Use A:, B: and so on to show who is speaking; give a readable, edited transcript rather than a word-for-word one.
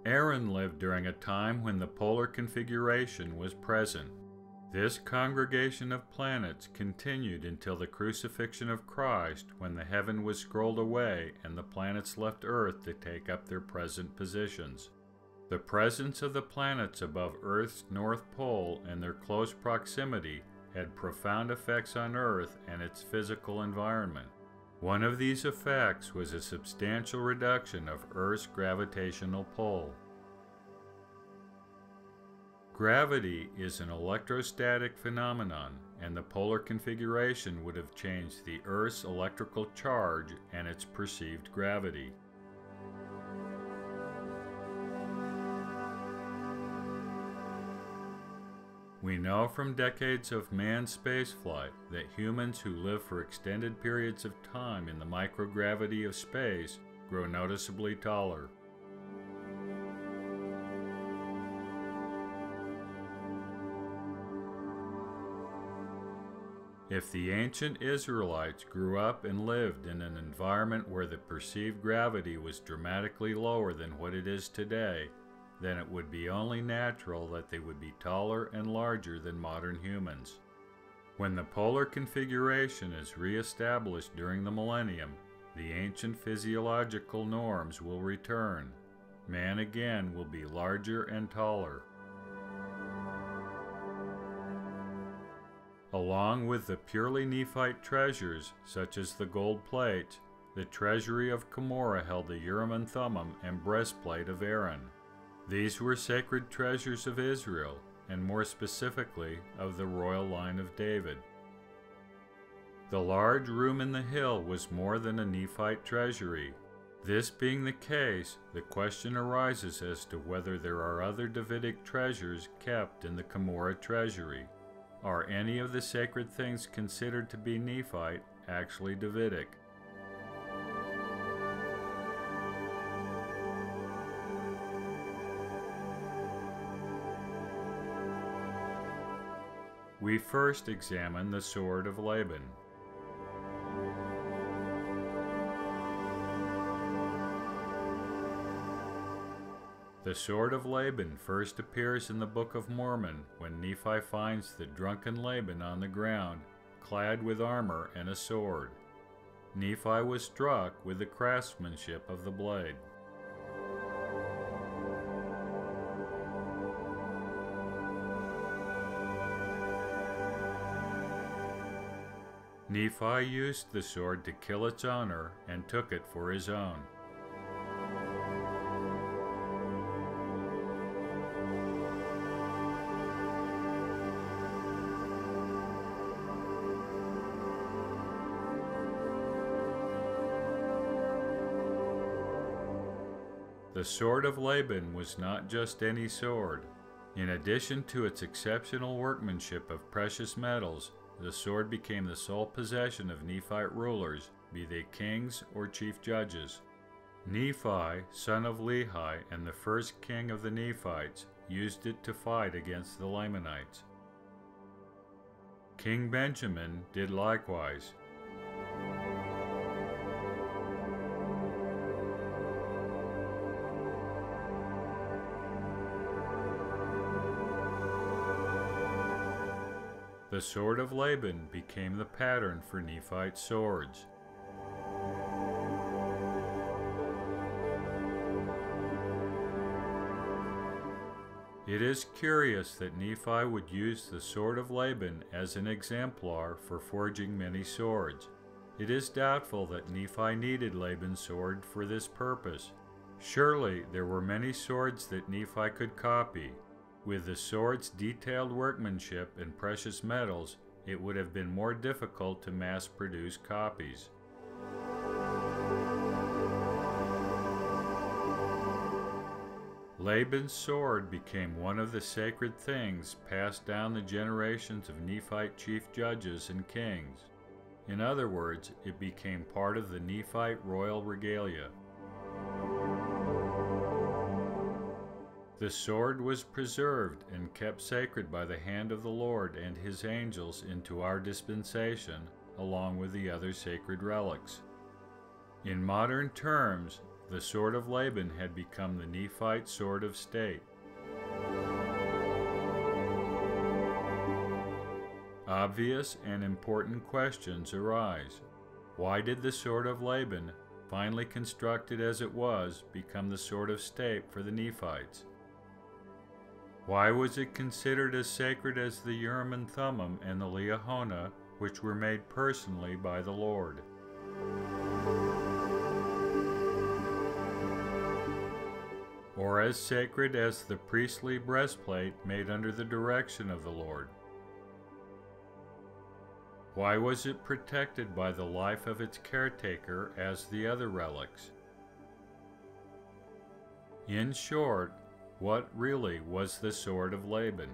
A: Aaron lived during a time when the polar configuration was present. This congregation of planets continued until the crucifixion of Christ, when the heaven was scrolled away and the planets left Earth to take up their present positions. The presence of the planets above Earth's North Pole and their close proximity had profound effects on Earth and its physical environment. One of these effects was a substantial reduction of Earth's gravitational pull. Gravity is an electrostatic phenomenon, and the polar configuration would have changed the Earth's electrical charge and its perceived gravity. We know from decades of manned spaceflight that humans who live for extended periods of time in the microgravity of space grow noticeably taller. If the ancient Israelites grew up and lived in an environment where the perceived gravity was dramatically lower than what it is today, then it would be only natural that they would be taller and larger than modern humans. When the polar configuration is re-established during the millennium, the ancient physiological norms will return. Man again will be larger and taller. Along with the purely Nephite treasures, such as the gold plate, the treasury of Cumorah held the Urim and Thummim and breastplate of Aaron. These were sacred treasures of Israel, and more specifically of the royal line of David. The large room in the hill was more than a Nephite treasury. This being the case, the question arises as to whether there are other Davidic treasures kept in the Cumorah treasury. Are any of the sacred things considered to be Nephite actually Davidic? We first examine the sword of Laban. The sword of Laban first appears in the Book of Mormon when Nephi finds the drunken Laban on the ground, clad with armor and a sword. Nephi was struck with the craftsmanship of the blade. Nephi used the sword to kill its owner and took it for his own. The sword of Laban was not just any sword. In addition to its exceptional workmanship of precious metals, the sword became the sole possession of Nephite rulers, be they kings or chief judges. Nephi, son of Lehi and the first king of the Nephites, used it to fight against the Lamanites. King Benjamin did likewise. The sword of Laban became the pattern for Nephite swords. It is curious that Nephi would use the sword of Laban as an exemplar for forging many swords. It is doubtful that Nephi needed Laban's sword for this purpose. Surely there were many swords that Nephi could copy. With the sword's detailed workmanship and precious metals, it would have been more difficult to mass-produce copies. Laban's sword became one of the sacred things passed down the generations of Nephite chief judges and kings. In other words, it became part of the Nephite royal regalia. The sword was preserved and kept sacred by the hand of the Lord and his angels into our dispensation, along with the other sacred relics. In modern terms, the sword of Laban had become the Nephite sword of state. Obvious and important questions arise. Why did the sword of Laban, finely constructed as it was, become the sword of state for the Nephites? Why was it considered as sacred as the Urim and Thummim and the Liahona, which were made personally by the Lord? Or as sacred as the priestly breastplate made under the direction of the Lord? Why was it protected by the life of its caretaker as the other relics? In short, what really was the sword of Laban?